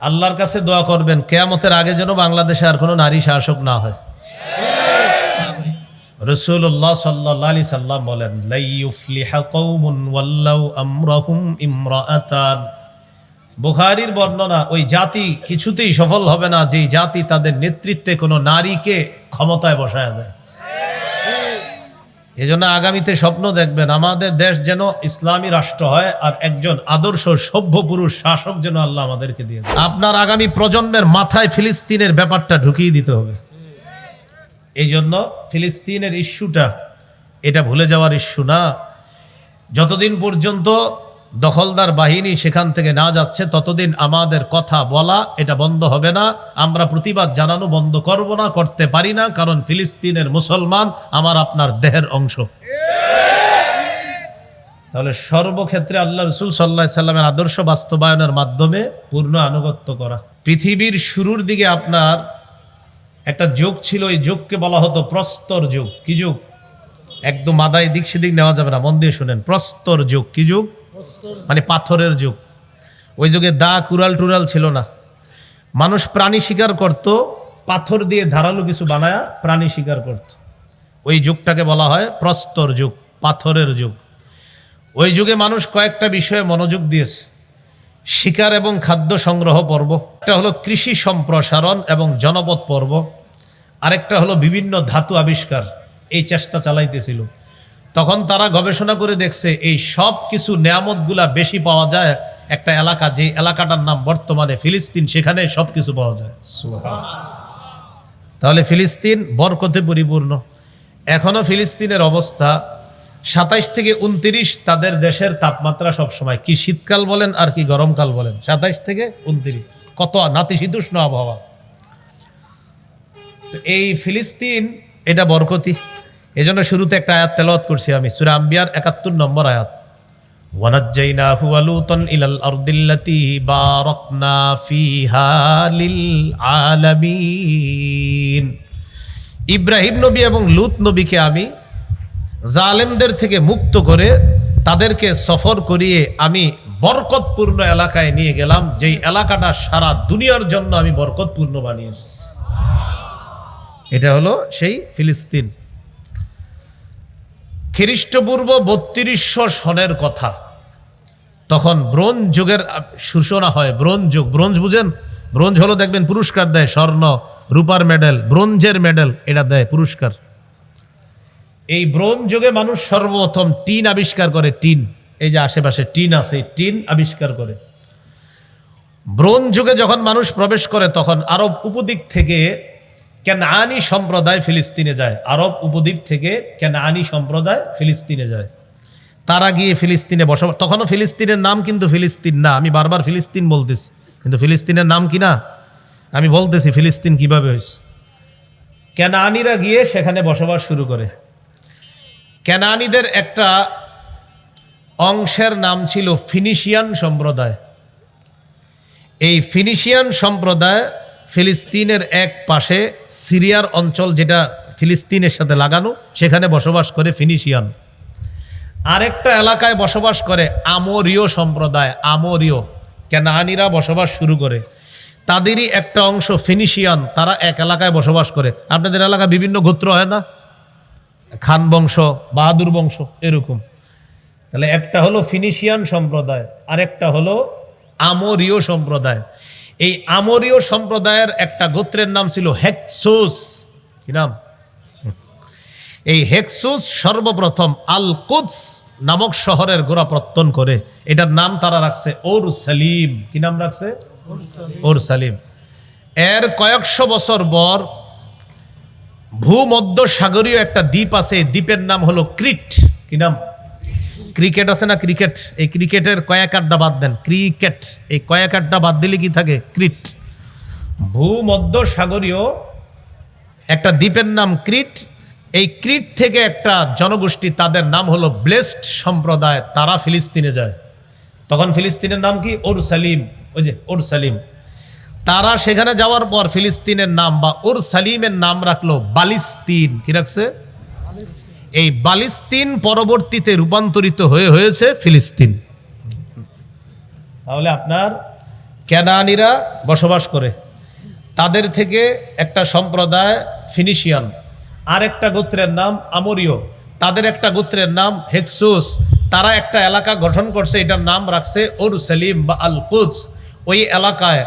আল্লাহর কাছে দোয়া করবেন কিয়ামতের আগে যেন বাংলাদেশে আর কোনো নারী শাসক না হয়। রাসূলুল্লাহ সাল্লাল্লাহু আলাইহি সাল্লাম বলেন, লা ইউফলিহা কওমুন ওয়াল্লাউ আমরাহুম ইমরাআতান। বুখারীর বর্ণনা, ওই জাতি কিছুতেই সফল হবে না যেই জাতি তাদের নেতৃত্বে কোনো নারীকে ক্ষমতায় বসায় দেয়। এজন্য আগামীতে স্বপ্ন দেখবেন আমাদের দেশ যেন ইসলামী রাষ্ট্র হয়, আর একজন আদর্শ সভ্য পুরুষ শাসক যেন আল্লাহ আমাদেরকে দিয়ে দেয়। আপনার আগামী প্রজন্মের মাথায় ফিলিস্তিনের ব্যাপারটা ঢুকিয়ে দিতে হবে। এই জন্য ফিলিস্তিনের ইস্যুটা এটা ভুলে যাওয়ার ইস্যু না। যতদিন পর্যন্ত দখলদার বাহিনী সেখান থেকে না যাচ্ছে ততদিন আমাদের কথা বলা এটা বন্ধ হবে না। আমরা প্রতিবাদ জানানো বন্ধ করব না, করতে পারি না, কারণ ফিলিস্তিনের মুসলমান আমার আপনার দেহের অংশ। তাহলে সর্বক্ষেত্রে আল্লাহ রাসূল সাল্লাল্লাহু আলাইহি সাল্লামের আদর্শ বাস্তবায়নের মাধ্যমে পূর্ণ আনুগত্য করা। পৃথিবীর শুরুর দিকে আপনার একটা যুগ ছিল, এই যুগকে বলা হতো প্রস্তর যুগ। কি যুগ? একদম মাদায় দিক সেদিক নেওয়া যাবে না, মন দিয়ে শুনেন। প্রস্তর যুগ কি যুগ? মানে পাথরের যুগ। ওই যুগে দা কুড়াল টুরাল ছিল না, মানুষ প্রাণী শিকার করত, পাথর দিয়ে ধারালো কিছু বানায়া প্রাণী শিকার করত। ওই যুগটাকে বলা হয় প্রস্তর যুগ, পাথরের যুগ। ওই যুগে মানুষ কয়েকটা বিষয়ে মনোযোগ দিয়েছে। শিকার এবং খাদ্য সংগ্রহ পর্ব, একটা হলো কৃষি সম্প্রসারণ এবং জনপদ পর্ব, আরেকটা হলো বিভিন্ন ধাতু আবিষ্কার। এই চেষ্টা চালাইতেছিল। তখন তারা গবেষণা করে দেখছে এই সব কিছু নেয়ামতগুলা বেশি পাওয়া যায় একটা এলাকা, যে এলাকাটার নাম বর্তমানে ফিলিস্তিন, সেখানে সব কিছু পাওয়া যায়। তাহলে ফিলিস্তিন বরকতে পরিপূর্ণ। এখনো ফিলিস্তিনের অবস্থা 27 থেকে 29 তাদের দেশের তাপমাত্রা সবসময়, কি শীতকাল বলেন আর কি গরমকাল বলেন, 27 থেকে 29, কত নাতিশীতোষ্ণ আবহাওয়া। তো এই ফিলিস্তিন এটা বরকতি। এজন্য শুরুতে একটা আয়াত তেলাওয়াত করছি আমি, সূরা আম্বিয়ার 71 নম্বর আয়াত। ওয়ানাজ্জাইনাহু ওয়া লূতান ইলাল আরদিল্লাতী বারাকনা ফিহা লিল আলামিন। ইব্রাহিম নবী এবং লূত নবীকে আমি জালেমদের থেকে মুক্ত করে তাদেরকে সফর করিয়ে আমি বরকতপূর্ণ এলাকায় নিয়ে গেলাম, যেই এলাকাটা সারা দুনিয়ার জন্য আমি বরকতপূর্ণ বানিয়েছি। এটা হলো সেই ফিলিস্তিন। খ্রিস্টপূর্ব 3200 সনের কথা। তখন ব্রোঞ্জ যুগের সূচনা হয়। ব্রোঞ্জ যুগ, ব্রোঞ্জ বুঝেন? ব্রোঞ্জ হলো দেখবেন পুরস্কার দেয়, স্বর্ণ রূপার মেডেল, ব্রোঞ্জের মেডেল এটা দেয় পুরস্কার। এই ব্রোঞ্জ যুগে মানুষ সর্বপ্রথম টিন আবিষ্কার করে। টিন, এই যে আশেপাশে টিন আছে, টিন আবিষ্কার করে। ব্রোঞ্জ যুগে যখন মানুষ প্রবেশ করে তখন আরব উপদ্বীপ থেকে কেনানি সম্প্রদায় ফিলিস্তিনে যায়। আরব উপদ্বীপ থেকে কেনানি সম্প্রদায় ফিলিস্তিনে যায়। তারা গিয়ে ফিলিস্তিনে বসবাস। তখনও ফিলিস্তিনের নাম কিন্তু ফিলিস্তিন না। আমি বারবার ফিলিস্তিন বলতেছি, কিন্তু ফিলিস্তিনের নাম কি না আমি বলতেছি। ফিলিস্তিন কিভাবে হয়েছে? কেনানিরা গিয়ে সেখানে বসবাস শুরু করে। কেনানিদের একটা অংশের নাম ছিল ফিনিশিয়ান সম্প্রদায়। এই ফিনিশিয়ান সম্প্রদায় ফিলিস্তিনের এক পাশে সিরিয়ার অঞ্চল, যেটা ফিলিস্তিনের সাথে লাগানো, সেখানে বসবাস করে ফিনিশিয়ান। আরেকটা এলাকায় বসবাস করে আমোরীয় সম্প্রদায়। আমোরীয় কেনানিরা বসবাস শুরু করে, তাদেরই একটা অংশ ফিনিশিয়ান, তারা এক এলাকায় বসবাস করে। আপনাদের এলাকা বিভিন্ন গোত্র হয় না, খান বংশ, বাহাদুর বংশ, এরকম। তাহলে একটা হলো ফিনিশিয়ান সম্প্রদায়, আরেকটা হলো আমোরীয় সম্প্রদায়। এই আমোরীয় সম্প্রদায়ের একটা গোত্রের নাম ছিল হেক্সুস। কি নাম? এই হেক্সুস সর্বপ্রথম আল কুদস নামক শহরের গোড়াপত্তন করে। এটার নাম তারা রাখছে ওরসালিম। কি নাম রাখছে? ওরসালিম। এর কয়েকশো বছর পর ভূমধ্য সাগরীয় একটা দ্বীপ আছে, দ্বীপের নাম হলো ক্রিট। কি নাম? ক্রিকেট আছে না, ক্রিকেট। এই ক্রিকেটের কয়েক আড্ডা বাদ দেন, ক্রিকেট, এই কয়েক আড্ডা বাদ দিলে কি থাকে? ক্রিট। ভূমধ্য সাগরীয় একটা দ্বীপের নাম ক্রিট। এই ক্রিট থেকে একটা জনগোষ্ঠী, তাদের নাম হলো ব্লেসড সম্প্রদায়, তারা ফিলিস্তিনে যায়। তখন ফিলিস্তিনের নাম কি? ওরসালিম। ওই যে ওরসালিম। তারা সেখানে যাওয়ার পর ফিলিস্তিনের নাম বা ওরসালিমের নাম রাখলো বালিস্তিন। কি রাখছে? এই বালিস্তিন পরবর্তীতে রূপান্তরিত হয়েছে ফিলিস্তিন। তাহলে আপনার ক্যানানীরা বসবাস করে, তাদের থেকে একটা সম্প্রদায় ফিনিশিয়ান, আর একটা গোত্রের নাম আমরীয়, তাদের একটা গোত্রের নাম হেক্সুস, তারা একটা এলাকা গঠন করছে, এটার নাম রাখছে ওরুসালিম বা আল কুদস। ওই এলাকায়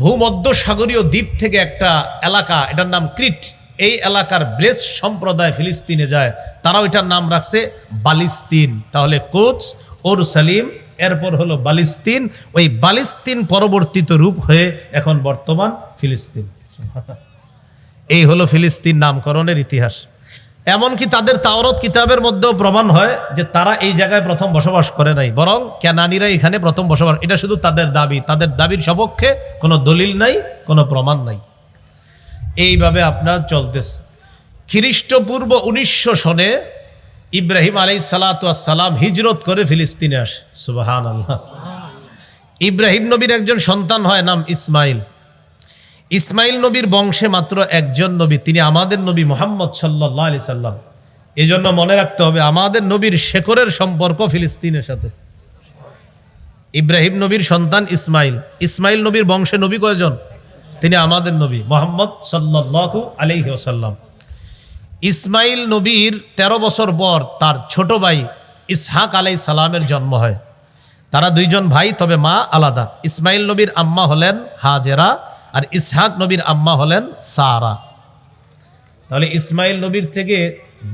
ভূমধ্য সাগরীয় দ্বীপ থেকে একটা এলাকা, এটার নাম ক্রিট, এই এলাকার ব্রেস সম্প্রদায় ফিলিস্তিনে যায়, তারা ওইটার নাম রাখছে বালিস্তিন। তাহলে কুদস, ওরুসালিম, এরপর হলো বালিস্তিন, ওই বালিস্তিন পরবর্তীত রূপ হয়ে এখন বর্তমান ফিলিস্তিন। এই হলো ফিলিস্তিন নামকরণের ইতিহাস। এমনকি তাদের তাওরাত কিতাবের মধ্যেও প্রমাণ হয় যে তারা এই জায়গায় প্রথম বসবাস করে নাই, বরং ক্যানানীরা এখানে প্রথম বসবাস। এটা শুধু তাদের দাবি, তাদের দাবির সপক্ষে কোনো দলিল নাই, কোনো প্রমাণ নাই। এইভাবে আপনার চলতেছে। খ্রিস্টপূর্ব 1900 সনে ইব্রাহিম আলাইহিসসালাম হিজরত করে ফিলিস্তিনে আসে। সুবহানাল্লাহ। ইব্রাহিম নবীর একজন সন্তান হয়, নাম ইসমাইল। ইসমাইল নবীর বংশে মাত্র একজন নবী, তিনি আমাদের নবী মুহাম্মদ সাল্লাল্লাহু আলাইহি সাল্লাম। এই জন্য মনে রাখতে হবে আমাদের নবীর শেকরের সম্পর্ক ফিলিস্তিনের সাথে। ইব্রাহিম নবীর সন্তান ইসমাইল, ইসমাইল নবীর বংশে নবী কয়জন? তিনি আমাদের নবী মুহাম্মদ সাল্লাল্লাহু আলাইহি ওয়াসাল্লাম। ইসমাইল নবীর 13 বছর পর তার ছোট ভাই ইসহাক আলাইহিস সালামের জন্ম হয়। তারা দুইজন ভাই, তবে মা আলাদা। ইসমাইল নবীর আম্মা হলেন হাজেরা, আর ইসহাক নবীর আম্মা হলেন সারা। তাহলে ইসমাইল নবীর থেকে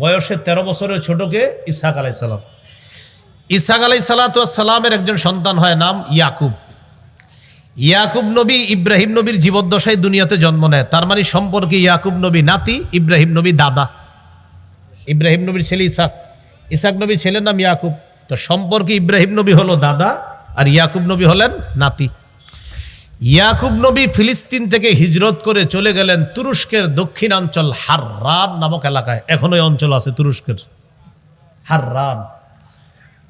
বয়সে 13 বছরের ছোটকে ইসহাক আলাইহিস সালাম। ইসহাক আলাইহিস সালামের একজন সন্তান হয়, নাম ইয়াকুব। ইয়াকুব নবী ইব্রাহিম নবীর জীবদ্দশায় দুনিয়াতে জন্ম নেয়, তার মানে সম্পর্কে ইয়াকুব নবী নাতি, ইব্রাহিম নবী দাদা। ইব্রাহিম নবীর ছেলে ইসহাক, ইসহাক নবীর ছেলের নাম ইয়াকুব। তো সম্পর্কে ইব্রাহিম নবী হলো দাদা, আর ইয়াকুব নবী হলেন নাতি। ইয়াকুব নবী ফিলিস্তিন থেকে হিজরত করে চলে গেলেন তুরস্কের দক্ষিণাঞ্চল হাররান নামক এলাকায়। এখন ওই অঞ্চল আছে তুরস্কের হাররান।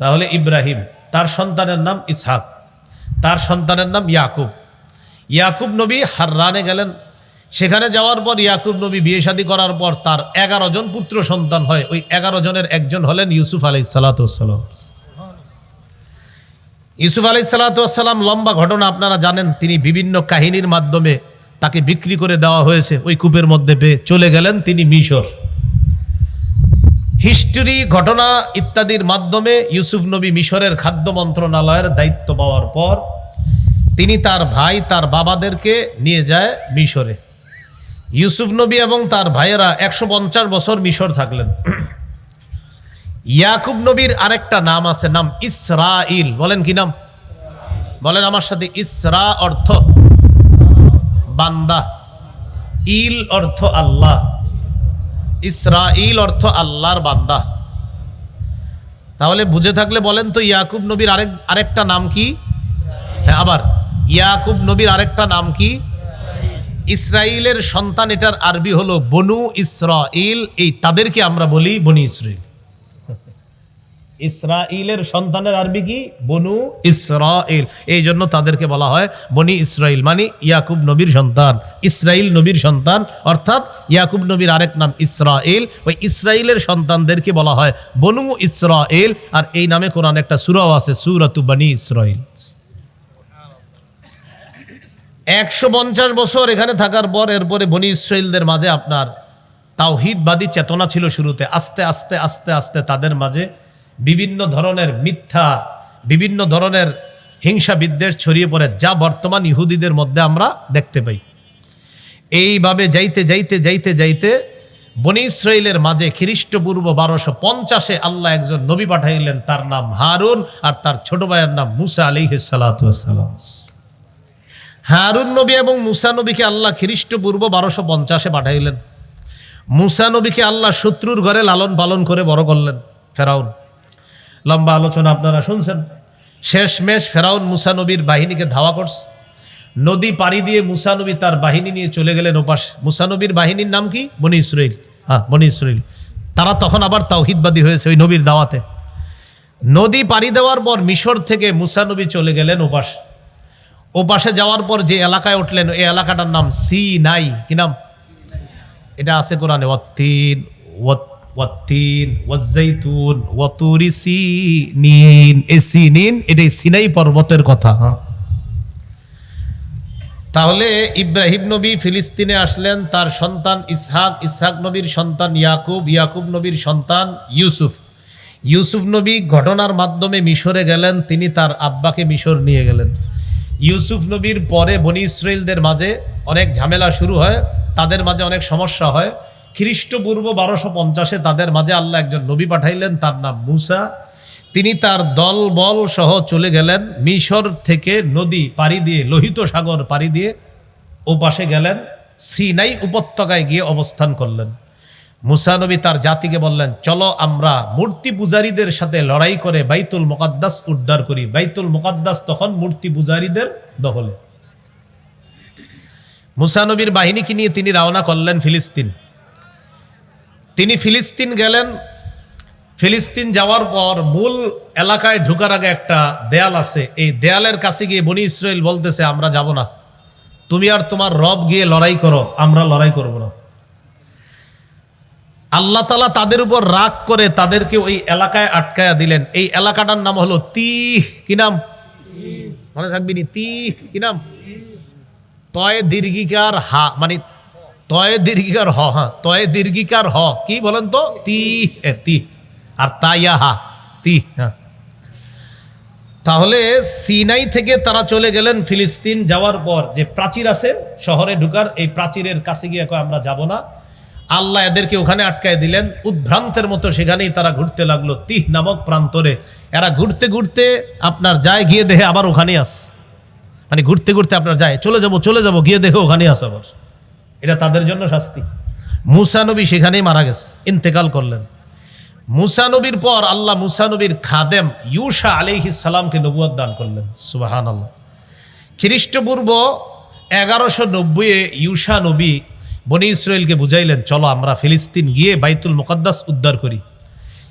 তাহলে ইব্রাহিম, তার সন্তানের নাম ইসহাক, তার সন্তানের নাম ইয়াকুব। ইয়াকুব নবী হাররানে গেলেন। সেখানে যাওয়ার পর ইয়াকুব নবী বিয়ে শাদী করার পর তার 11 জন পুত্র সন্তান হয়। ওই 11 জনের একজন হলেন ইউসুফ আলাইহিস সালাম। ইউসুফ আলাইহিস সালাম লম্বা ঘটনা আপনারা জানেন। তিনি বিভিন্ন কাহিনীর মাধ্যমে তাকে বিক্রি করে দেওয়া হয়েছে, ওই কূপের মধ্যে পেয়ে চলে গেলেন তিনি মিশর। হিস্ট্রি, ঘটনা ইত্যাদির মাধ্যমে ইউসুফ নবী মিশরের খাদ্য মন্ত্রণালয়ের দায়িত্ব পাওয়ার পর তিনি তার ভাই, তার বাবাদেরকে নিয়ে যায় মিশরে। ইউসুফ নবী এবং তার ভাইয়েরা 150 বছর মিশর থাকলেন। ইয়াকুব নবীর আরেকটা নাম আছে, নাম ইসরাইল। বলেন কি নাম? বলেন আমার সাথে। ইসরা অর্থ বান্দা, ইল অর্থ আল্লাহ। ইসরাইল অর্থ আল্লাহর বান্দা। তাহলে বুঝে থাকলে বলেন তো ইয়াকুব নবীর আরেকটা নাম কি? হ্যাঁ, আবার ইয়াকুব নবীর আরেকটা নাম কি? ইসরাইলের সন্তান, এটার আরবি হলো বনু ইসরাইল। এই তাদেরকে আমরা বলি বনি ইসরাইল। ইসরাইলের সন্তানের আরবি কি? বনু ইসরাইল। এই জন্য তাদেরকে বলা হয় বনি ইসরাইল, মানে ইয়াকুব নবীর সন্তান, ইসরাইল নবীর সন্তান। অর্থাৎ ইয়াকুব নবীর আরেক নাম ইসরাইল। ওই ইসরাইলের সন্তানদেরকে বলা হয় বনু ইসরাইল। আর এই নামে কোরআন একটা সূরাও আছে, সূরাতু বনি ইসরাইল। 150 বছর এখানে থাকার পর এরপরে বনি ইসরাইলদের মাঝে আপনার তাওহীদবাদী চেতনা ছিল শুরুতে। আস্তে আস্তে আস্তে আস্তে তাদের মাঝে বিভিন্ন ধরনের মিথ্যা, বিভিন্ন ধরনের হিংসা বিদ্বেষ ছড়িয়ে পড়ে, যা বর্তমান ইহুদিদের মধ্যে আমরা দেখতে পাই। এইভাবে যাইতে যাইতে যাইতে যাইতে বনি ইসরাইলের মাঝে খ্রিস্টপূর্ব 1250-এ আল্লাহ একজন নবী পাঠাইলেন, তার নাম হারুন, আর তার ছোট ভাইয়ের নাম মুসা আলাইহিস সালাতু ওয়াস সালাম। হারুন নবী এবং মুসা নবীকে আল্লাহ খ্রিস্টপূর্ব 1250-এ পাঠাইলেন। মুসা নবীকে আল্লাহ শত্রুর ঘরে লালন পালন করে বড় করলেন, ফেরাউন। লম্বা আলোচনা আপনারা শুনছেন। শেষমেশ ফেরাউন মুসা নবীর বাহিনীকে ধাওয়া করছে। নদী পাড়ি দিয়ে মুসা নবী তার বাহিনী নিয়ে চলে গেলেন ওপাশে। মুসা নবীর বাহিনীর নাম কি? বনি ইসরাইল। হ্যাঁ, বনি ইসরাইল। তারা তখন আবার তাওহীদবাদী হয়েছে ওই নবীর দাওয়াতে। নদী পাড়ি দেওয়ার পর মিশর থেকে মুসা নবী চলে গেলেন ওপাশে। ওপাশে যাওয়ার পর যে এলাকায় উঠলেন, এই এলাকাটার নাম সিনাই। কি নাম? এটা আছে কোরআনে, ওয়াত্তিন ওয়াত্তিন ওয়াজ্জাইতুন ওয়াতুরি সিনিন। এই সিনিন এটাই সিনাই পর্বতের কথা। তাহলে ইব্রাহিম নবী ফিলিস্তিনে আসলেন, তার সন্তান ইসহাক, ইসহাক নবীর সন্তান ইয়াকুব, ইয়াকুব নবীর সন্তান ইউসুফ, ইউসুফ নবী ঘটনার মাধ্যমে মিশরে গেলেন, তিনি তার আব্বাকে মিশর নিয়ে গেলেন। ইউসুফ নবীর পরে বনি ইসরাইলদের মাঝে অনেক ঝামেলা শুরু হয়, তাদের মাঝে অনেক সমস্যা হয়। খ্রিস্টপূর্ব 1250-এ তাদের মাঝে আল্লাহ একজন নবী পাঠাইলেন, তার নাম মুসা। তিনি তার দল বল সহ চলে গেলেন মিশর থেকে নদী পাড়ি দিয়ে, লোহিত সাগর পাড়ি দিয়ে ও পাশে গেলেন, সিনাই উপত্যকায় গিয়ে অবস্থান করলেন। মুসা নবী তার জাতিকে বললেন, চলো আমরা মূর্তি পূজারীদের সাথে লড়াই করে বাইতুল মুকাদ্দাস উদ্ধার করি। বাইতুল মুকাদ্দাস তখন মূর্তি পূজারীদের দখলে। মুসা নবীর বাহিনীকে নিয়ে তিনি রওনা করলেন ফিলিস্তিন। তিনি ফিলিস্তিন গেলেন। ফিলিস্তিন যাওয়ার পর মূল এলাকায় ঢুকার আগে একটা দেয়াল আছে, এই দেয়ালের কাছে গিয়ে বনি ইসরাইল বলতেছে, আমরা যাব না, তুমি আর তোমার রব গিয়ে লড়াই করো, আমরা লড়াই করব না। আল্লাহ তাআলা তাদের উপর রাগ করে তাদেরকে ওই এলাকায় আটকায়া দিলেন। এই এলাকাটার নাম হলো তিহ। কি নাম মনে থাকবি নি? তিহ কি নাম? তয় দীর্ঘিকার হা, মানে তয় দীর্ঘিকার হ, হ্যাঁ তয় দীর্ঘিকার হ, কি বলেন তো? তিহ, তিহ আর তাইয়া হা, তিহ। হ্যাঁ, তাহলে সিনাই থেকে তারা চলে গেলেন ফিলিস্তিন। যাওয়ার পর যে প্রাচীর আছে শহরে ঢুকার, এই প্রাচীরের কাছে গিয়ে কয় আমরা যাব না। আল্লাহ এদেরকে ওখানে আটকায় দিলেন। উদ্ভ্রান্তের মতো সেখানেই তারা ঘুরতে লাগলো, তিহ নামক প্রান্তরে। এরা ঘুরতে ঘুরতে আপনার যায়, গিয়ে দেখে আবার ওখানেই আস, মানে ঘুরতে ঘুরতে আপনার যায়, চলে যাব গিয়ে দেখে ওখানেই আস আবার। এটা তাদের জন্য শাস্তি। মুসা নবী সেখানেই মারা গেছে, ইন্তেকাল করলেন। মুসা নবীর পর আল্লাহ মুসা নবীর খাদেম ইউসা আলাইহিস সালামকে নবুয়ত দান করলেন। সুবহানাল্লাহ। খ্রিস্টপূর্ব 1190-এ ইউসা নবী বনি ইসরাইলকে বুঝাইলেন, চলো আমরা ফিলিস্তিন গিয়ে বাইতুল মুকাদ্দাস উদ্ধার করি।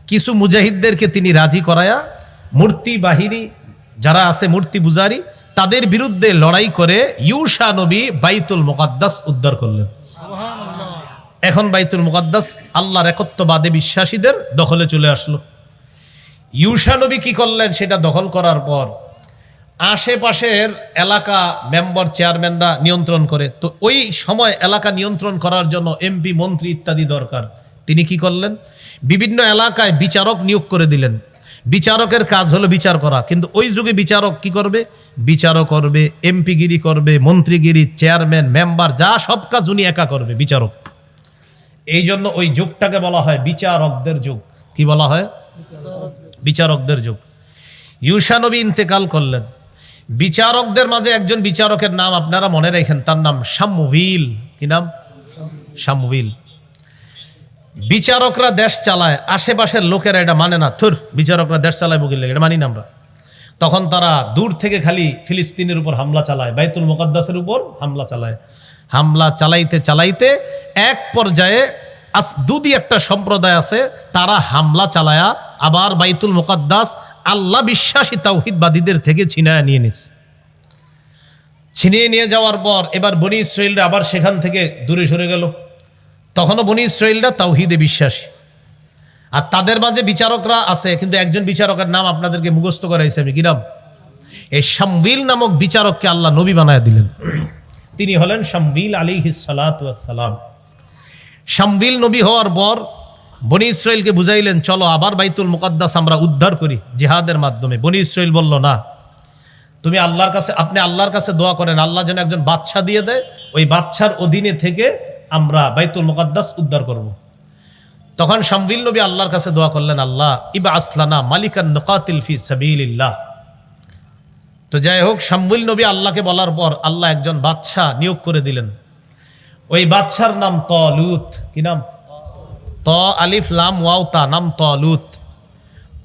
কিছু মুজাহিদদেরকে তিনি রাজি করায়া মূর্তি বাহিনী যারা আছে, মূর্তি পূজারী, তাদের বিরুদ্ধে লড়াই করে ইউসা নবী বাইতুল মুকাদ্দাস উদ্ধার করলেন। এখন বাইতুল মুকাদ্দাস আল্লাহর একত্ববাদে বিশ্বাসীদের দখলে চলে আসলো। ইউসা নবী কি করলেন? সেটা দখল করার পর আশেপাশের এলাকা মেম্বার চেয়ারম্যানরা নিয়ন্ত্রণ করে। তো ওই সময় এলাকা নিয়ন্ত্রণ করার জন্য এমপি মন্ত্রী ইত্যাদি দরকার। তিনি কি করলেন? বিভিন্ন এলাকায় বিচারক নিয়োগ করে দিলেন। বিচারকের কাজ হলো বিচার করা, কিন্তু ওই যুগে বিচারক কি করবে? বিচারক করবে, এমপিগিরি করবে, মন্ত্রীগিরি, চেয়ারম্যান, মেম্বার, যা সব কাজ উনি একা করবে, বিচারক। এই জন্য ওই যুগটাকে বলা হয় বিচারকদের যুগ। কি বলা হয়? বিচারকদের যুগ। ইউসা নবী ইন্তেকাল করলেন। বিচারকদের মাঝে একজন বিচারকের নাম আপনারা মনে রাখেন, তার নাম শামুইল। কি নাম? শামুইল। বিচারকরা দেশ চালায়, আশেপাশের লোকেরা এটা মানে না, থুর বিচারকরা দেশ চালায় বকিলে, এটা মানি না আমরা। তখন তারা দূর থেকে খালি ফিলিস্তিনের উপর হামলা চালায়, বাইতুল মুকাদ্দাসের উপর হামলা চালায়। হামলা চালাইতে চালাইতে এক পর্যায়ে আসদুদি একটা সম্প্রদায় আছে, তারা হামলা চালায়া আবার বাইতুল মুকাদ্দাস আল্লাহ বিশ্বাসী তাওহীদবাদীদের থেকে ছিনায় নিয়ে নিস। ছিনিয়ে নিয়ে যাওয়ার পর এবার বনি ইসরাইলরা আবার সেখান থেকে দূরে সরে গেল। তখনও বনি ইসরাইলরা তাওহীদে বিশ্বাসী। আর তাদের মাঝে বিচারকরা আছে, কিন্তু একজন বিচারকের নাম আপনাদেরকে মুখস্থ করাইছে আমি। কি নাম? এই শামউইল নামক বিচারককে আল্লাহ নবী বানায় দিলেন। তিনি হলেন শামউইল আলাইহিস সালাতু ওয়াস সালাম। শামউইল নবী হওয়ার পর বনি ইসরাইলকে বুঝাইলেন, চলো আবার বাইতুল মুকাদ্দাস আমরা উদ্ধার করি জিহাদের মাধ্যমে। বনি ইসরাইল বলল, না, তুমি আল্লাহর কাছে, আপনি আল্লাহর কাছে দোয়া করেন, আল্লাহ যেন একজন বাদশা দিয়ে দেয়, ওই বাদশার অধীনে থেকে আমরা বাইতুল মুকাদ্দাস উদ্ধার করব। তখন শামউইল নবী আল্লাহর কাছে দোয়া করলেন, আল্লাহ ইবআস লানা মালিকান নুকাতিল ফি সাবিলিল্লাহ। তো যাই হোক, শামউইল নবী আল্লাহকে বলার পর আল্লাহ একজন বাদশা নিয়োগ করে দিলেন। ওই বাদশার নাম তালুত। কি নাম? ত আলিফ লাম ওয়াও তা, নাম তালুত।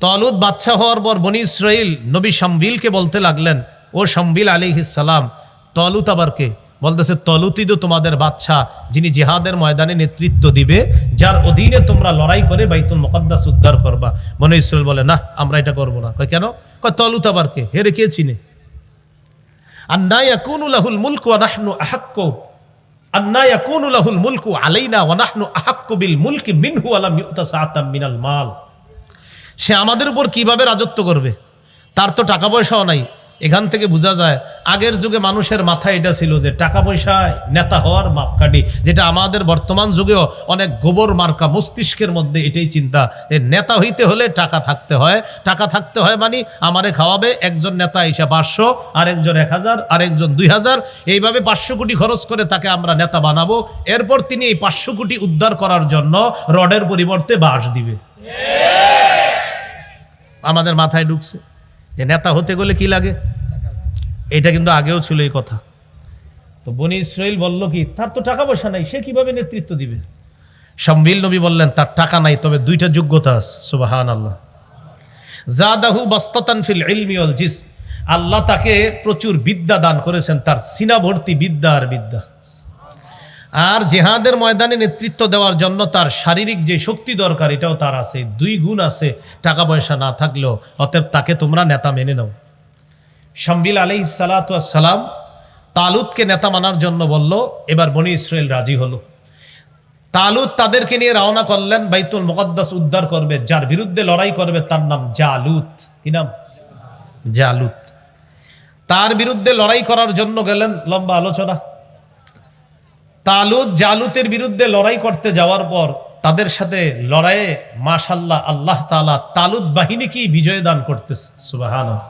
তালুত বাদশা হওয়ার পর বনি ইসরাইল নবী শামউইলকে বলতে লাগলেন, ও শামউইল আলাইহিস সালাম, তালুত আবার কে? বলতেছে, তালুতই তো তোমাদের বাদশা, যিনি জিহাদের ময়দানে নেতৃত্ব দিবে, যার অধীনে তোমরা লড়াই করে বাইতুল মুকাদ্দাস উদ্ধার করবা। বনি ইসরাইল বলে, না, আমরা এটা করব না। কয় কেন? কয় তালুত আবার কে? হেরে কে চিনে? আন্না ইয়াকুনু লাহুল মুলকু ওয়া নাহনু আহাক্কু, আন্না ইয়াকুনু লাহুল মুলকু আলাইনা ওয়া নাহনু আহাক্কু বিল মুলকি মিনহু ওয়া লাম ইউতা সাআতাম মিনাল মাল। সে আমাদের উপর কিভাবে রাজত্ব করবে? তার তো টাকা পয়সাও নাই, এখান থেকে বোঝা যায় আগের যুগে মানুষের মাথায় এটা ছিল যে টাকা পয়সায় নেতা হওয়ার মাপকাঠি, যেটা আমাদের বর্তমান যুগেও অনেক গোবর মার্কা মস্তিষ্কের মধ্যে এটাই চিন্তা যে নেতা হইতে হলে টাকা থাকতে হয়। টাকা থাকতে হয় মানে আমারে খাওয়াবে একজন নেতা এসে 500, আরেকজন 1000, আরেকজন 2000, এইভাবে 500 কোটি খরচ করে তাকে আমরা নেতা বানাবো। এরপর তিনি এই 500 কোটি উদ্ধার করার জন্য রডের পরিবর্তে বাঁশ দিবে। আমাদের মাথায় ঢুকছে যে নেতা হতে গেলে কি লাগে, এটা কিন্তু আগেও ছিল এই কথা। তো বনি ইসরাইল বলল কি, তার তো টাকা পয়সা নাই, সে কিভাবে নেতৃত্ব দিবে? শামবিল নবী বললেন তার টাকা নাই, তবে দুইটা যোগ্যতা আছে। সুবহানাল্লাহ। জাদাহু বাসতাতান ফিল ইলমি ওয়াল জিসম, আল্লাহ তাকে প্রচুর বিদ্যা দান করেছেন, তার সিনা ভর্তি বিদ্যা আর বিদ্যা। আর জেহাদের ময়দানে নেতৃত্ব দেওয়ার জন্য তার শারীরিক যে শক্তি দরকার এটাও তার আছে, 2 গুণ আছে টাকা পয়সা না থাকলেও। অতএব তাকে তোমরা নেতা মেনে নাও। শামবিল আলাইহিস সালাতু ওয়াস সালাম তালুতকে নেতা মানার জন্য বলল, এবার বনি ইসরাইল রাজি হলো। তালুত তাদেরকে নিয়ে রওনা করলেন, বাইতুল মুকদ্দাস উদ্ধার করবে। যার বিরুদ্ধে লড়াই করবে তার নাম জালুত। কি নাম? জালুত। তার বিরুদ্ধে লড়াই করার জন্য গেলেন, লম্বা আলোচনা। তালুত জালুতের বিরুদ্ধে লড়াই করতে যাওয়ার পর তাদের সাথে লড়াইয়ে মাশাআল্লাহ আল্লাহ তাআলা তালুত বাহিনীকেই বিজয় দান করতেছে। সুবহানাল্লাহ।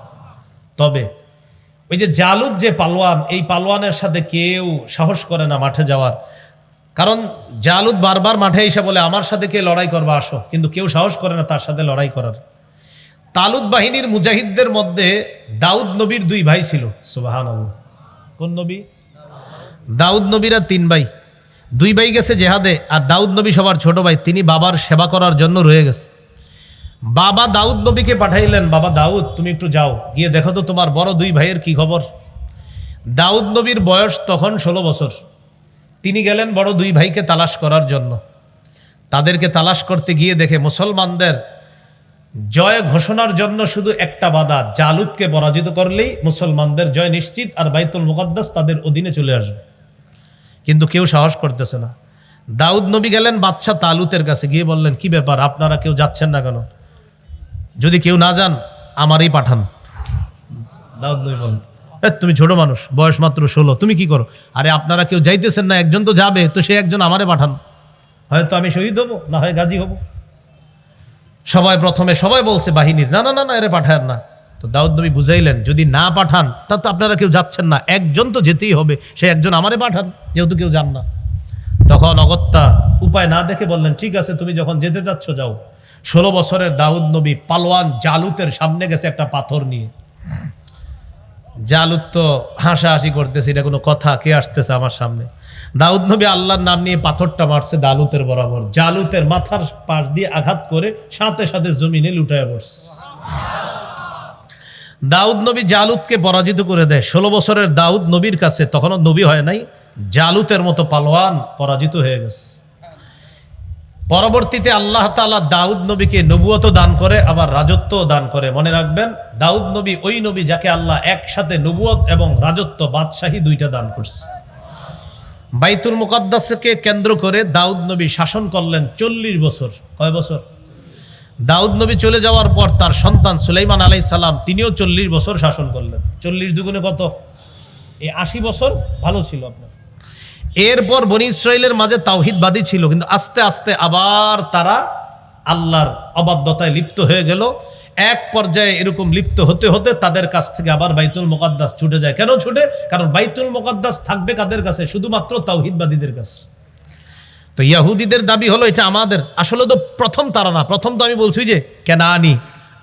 তবে ওই যে জালুত যে পালোয়ান, এই পালোয়ানের সাথে কেউ সাহস করে না মাঠে যাওয়ার, কারণ জালুত বারবার মাঠে এসে বলে আমার সাথে কে লড়াই করবা আসো, কিন্তু কেউ সাহস করে না তার সাথে লড়াই করার। তালুত বাহিনীর মুজাহিদদের মধ্যে দাউদ নবীর 2 ভাই ছিল। সুবহানাল্লাহ। কোন নবী? দাউদ নবীরা 3 ভাই। 2 ভাই গেছে জেহাদে, আর দাউদ নবী সবার ছোট ভাই, তিনি বাবার সেবা করার জন্য রয়ে গেছে। বাবা দাউদ নবীকে পাঠাইলেন, বাবা দাউদ তুমি একটু যাও, গিয়ে দেখো তো তোমার বড় 2 ভাইয়ের কি খবর। দাউদ নবীর বয়স তখন 16 বছর। তিনি গেলেন বড় 2 ভাইকে তালাশ করার জন্য। তাদেরকে তালাশ করতে গিয়ে দেখে মুসলমানদের জয় ঘোষণার জন্য শুধু একটা বাধা, জালুতকে পরাজিত করলেই মুসলমানদের জয় নিশ্চিত, আর বাইতুল মুকদ্দাস তাদের অধীনে চলে আসবে। কিন্তু কেউ সাহস করতেছে না। দাউদ নবী গেলেন বাদশা তালুতের কাছে, গিয়ে বললেন কি ব্যাপার, আপনারা কেউ যাচ্ছেন না কেন? যদি কেউ না যান আমারই পাঠান। দাউদ নবী বললেন, তুমি ছোট মানুষ, বয়স মাত্র 16, তুমি কি করো? আরে আপনারা কেউ যাইতেছেন না, একজন তো যাবে, তো সে একজন আমারে পাঠান, হয়তো আমি শহীদ হব, না হয় গাজী হব। প্রথমে সবাই বলছে বাহিনীর, না না না না এরে পাঠায় না। তো দাউদ নবী বুঝাইলেন, যদি না পাঠান তা তো আপনারা কেউ যাচ্ছেন না, একজন তো যেতেই হবে, সে একজন আমারে পাঠান, যেহেতু কেউ যান না। তখন অগত্যা উপায় না দেখে বললেন, ঠিক আছে তুমি যখন যেতে যাচ্ছ যাও। 16 বছরের দাউদ নবী পালোয়ান জালুতের সামনে গেছে একটা পাথর নিয়ে। জালুত তো হাসাহাসি করতেছে, এটা কোনো কথা, কে আসতেছে আমার সামনে? দাউদ নবী আল্লাহর নাম নিয়ে পাথরটা মারছে জালুতের বরাবর, জালুতের মাথার পাশ দিয়ে আঘাত করে সাথে সাথে জমিনে লুটায় পড়ছে। দাউদ নবী জালুতকে পরাজিত করে দেয়। 16 বছরের দাউদ নবীর কাছে, তখনও নবী হয় নাই, জালুতের মতো পালোয়ান পরাজিত হয়ে গেছে। পরবর্তীতে আল্লাহ তাআলা দাউদ নবীকে নবুয়ত দান করে, আবার রাজত্ব দান করে। মনে রাখবেন, দাউদ নবী ওই নবী যাকে আল্লাহ একসাথে নবুয়ত এবং রাজত্ব, বাদশাহী 2টা দান করছে। বাইতুল মুকদ্দাসকে কেন্দ্র করে দাউদ নবী শাসন করলেন 40 বছর। কয় বছর? দাউদ নবী চলে যাওয়ার পর তার সন্তান সুলাইমান আলাইহিস সালাম, তিনিও 40 বছর শাসন করলেন। 40 দুগুণে কত? এই 80 বছর ভালো ছিল আপনার। এরপর বনি ইসরাইলের মাঝে তাওহীদবাদী ছিল, কিন্তু আস্তে আস্তে আবার তারা আল্লাহর অবাধ্যতায় লিপ্ত হয়ে গেল। এক পর্যায়ে এরকম লিপ্ত হতে হতে তাদের কাছ থেকে আবার বাইতুল মুকদ্দাস ছুটে যায়। কেন ছুটে? কারণ বাইতুল মুকদ্দাস থাকবে কাদের কাছে? শুধুমাত্র তাওহীদবাদীদের কাছে। তো ইহুদিদের দাবি হলো এটা আমাদের। আসলে তো প্রথম তারা না, প্রথম তো আমি বলছি যে কেনানি,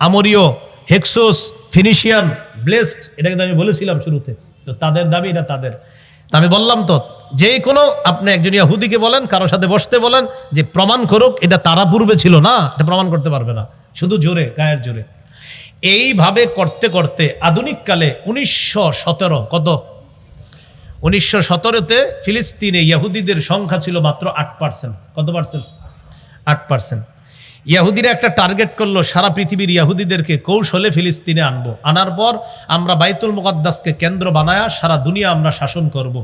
আমরীয়, হেক্সোস, ফিনিশিয়ান, ব্লেসড, এটা কিন্তু আমি বলেছিলাম শুরুতে। তো তাদের দাবি এটা তাদের। আমি বললাম তো, যে কোনো আপনি একজন ইহুদিকে বলেন, কারোর সাথে বসতে বলেন যে প্রমাণ করুক এটা তারা পূর্বে ছিল না, এটা প্রমাণ করতে পারবে না, শুধু জোরে, গায়ের জোরে। এইভাবে করতে করতে আধুনিক কালে 1917, কত? 1917-তে ফিলিস্তিনে ইহুদিদের সংখ্যা ছিল মাত্র 8%। কত পার্সেন্ট? 8%। ইহুদিরা একটা টার্গেট করলো, সারা পৃথিবীর ইহুদিদেরকে কৌশলে ফিলিস্তিনে আনবো, আনার পর আমরা বাইতুল মুকদ্দাসকে কেন্দ্র বানায়া সারা দুনিয়া আমরা শাসন করব।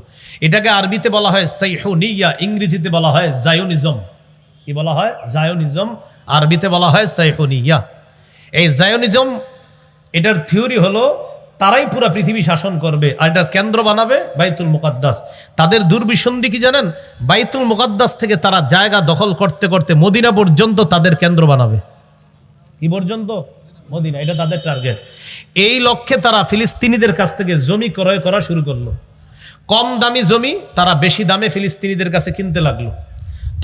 এটাকে আরবিতে বলা হয় সাইহুনিয়া, ইংরেজিতে বলা হয় জায়োনিজম। কি বলা হয়? জায়োনিজম। আরবিতে বলা হয় সাইহুনিয়া। এই জায়োনিজম, এটার থিওরি হলো তারাই পুরা পৃথিবী শাসন করবে, আর এটার কেন্দ্র বানাবে বাইতুল মুকাদ্দাস। তাদের দুর্বিসন্ধি কি জানেন? বাইতুল মুকাদ্দাস থেকে তারা জায়গা দখল করতে করতে মদিনা পর্যন্ত তাদের কেন্দ্র বানাবে। কি পর্যন্ত? মদিনা, এটা তাদের টার্গেট। এই লক্ষ্যে তারা ফিলিস্তিনিদের কাছ থেকে জমি ক্রয় করা শুরু করলো। কম দামি জমি তারা বেশি দামে ফিলিস্তিনিদের কাছে কিনতে লাগলো।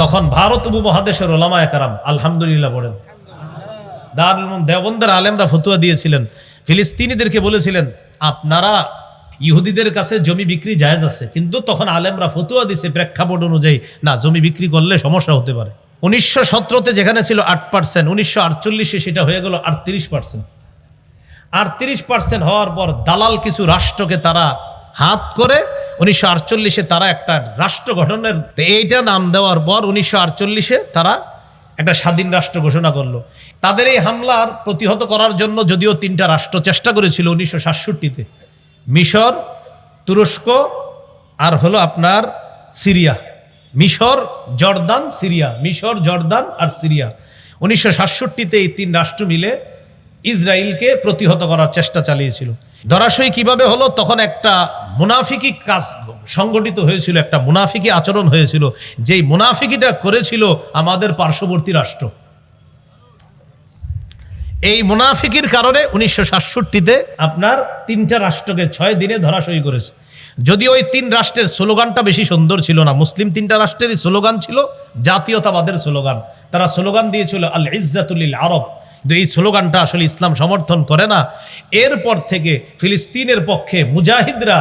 তখন ভারত উপমহাদেশের ওলামায়ে কেরাম, আলহামদুলিল্লাহ বলেন, দারুল উলুম দেওবন্দের আলেমরা ফতোয়া দিয়েছিলেন, ফিলিস্তিনিদেরকে বলেছিলেন আপনারা ইহুদিদের কাছে জমি বিক্রি জায়েজ আছে, কিন্তু তখন আলেমরা ফতোয়া দিছে প্রেক্ষাপট অনুযায়ী, না, জমি বিক্রি করলে সমস্যা হতে পারে। 1917-তে যেখানে ছিল 8%, 1948-এ সেটা হয়ে গেল 38%। 38% হওয়ার পর দালাল কিছু রাষ্ট্রকে তারা হাত করে 1948-এ তারা একটা রাষ্ট্র গঠনের, এইটা নাম দেওয়ার পর 1948-এ তারা একটা স্বাধীন রাষ্ট্র ঘোষণা করলো। তাদের এই হামলার প্রতিহত করার জন্য যদিও 3টা রাষ্ট্র চেষ্টা করেছিল 1967-তে, মিশর, তুরস্ক আর হলো আপনার সিরিয়া। মিশর, জর্দান, সিরিয়া, মিশর, জর্দান আর সিরিয়া। 1967-তে এই 3 রাষ্ট্র মিলে ইসরায়েলকে প্রতিহত করার চেষ্টা চালিয়েছিল। ধরাশয়ী কিভাবে হলো? তখন একটা মুনাফিকি কাজ সংগঠিত হয়েছিল, একটা মুনাফিকি আচরণ হয়েছিল, যেই মুনাফিকিটা করেছিল আমাদের পার্শ্ববর্তী রাষ্ট্র। এই মুনাফিকির কারণে 1967-তে আপনার 3টা রাষ্ট্রকে 6 দিনে ধরাশয়ী করেছে। যদিও ওই 3 রাষ্ট্রের স্লোগানটা বেশি সুন্দর ছিল না। মুসলিম 3টা রাষ্ট্রেরই স্লোগান ছিল জাতীয়তাবাদের স্লোগান। তারা স্লোগান দিয়েছিল আল ইজ্জাতুল লিল আরব, কিন্তু এই স্লোগানটা আসলে ইসলাম সমর্থন করে না। এরপর থেকে ফিলিস্তিনের পক্ষে মুজাহিদরা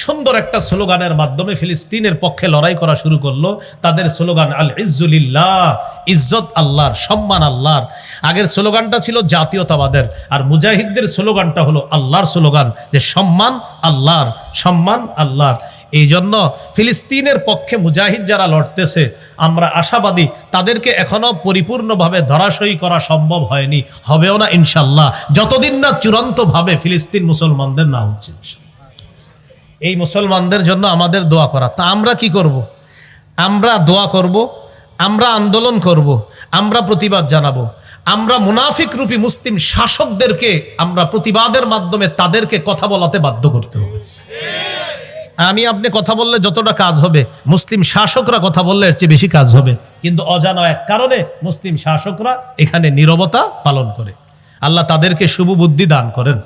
সুন্দর একটা স্লোগানের মাধ্যমে ফিলিস্তিনের পক্ষে লড়াই করা শুরু করলো। তাদের স্লোগান আল ইজ্জুলিল্লাহ, ইজ্জত আল্লাহর, সম্মান আল্লাহর। আগের স্লোগানটা ছিল জাতীয়তাবাদের, আর মুজাহিদদের স্লোগানটা হলো আল্লাহর স্লোগান, যে সম্মান আল্লাহর, সম্মান আল্লাহর। এই জন্য ফিলিস্তিনের পক্ষে মুজাহিদ যারা লড়তেছে, আমরা আশাবাদী তাদেরকে এখনো পরিপূর্ণভাবে ধরাশয়ী করা সম্ভব হয়নি, হবেও না ইনশাল্লাহ, যতদিন না চূড়ান্তভাবে ফিলিস্তিন মুসলমানদের না হচ্ছে। এই মুসলমানদের জন্য আমাদের দোয়া করা। তা আমরা কি করব? আমরা দোয়া করব, আমরা আন্দোলন করব, আমরা প্রতিবাদ জানাবো। আমরা মুনাফিক রূপী মুসলিম শাসকদেরকে আমরা প্রতিবাদের মাধ্যমে তাদেরকে কথা বলাতে বাধ্য করতে হবে। আমি আপনি কথা বললে যতটা কাজ হবে, মুসলিম শাসকরা কথা বললে এর চেয়ে বেশি কাজ হবে। কিন্তু অজানা এক কারণে মুসলিম শাসকরা এখানে নীরবতা পালন করে। আল্লাহ তাদেরকে শুভ বুদ্ধি দান করেন।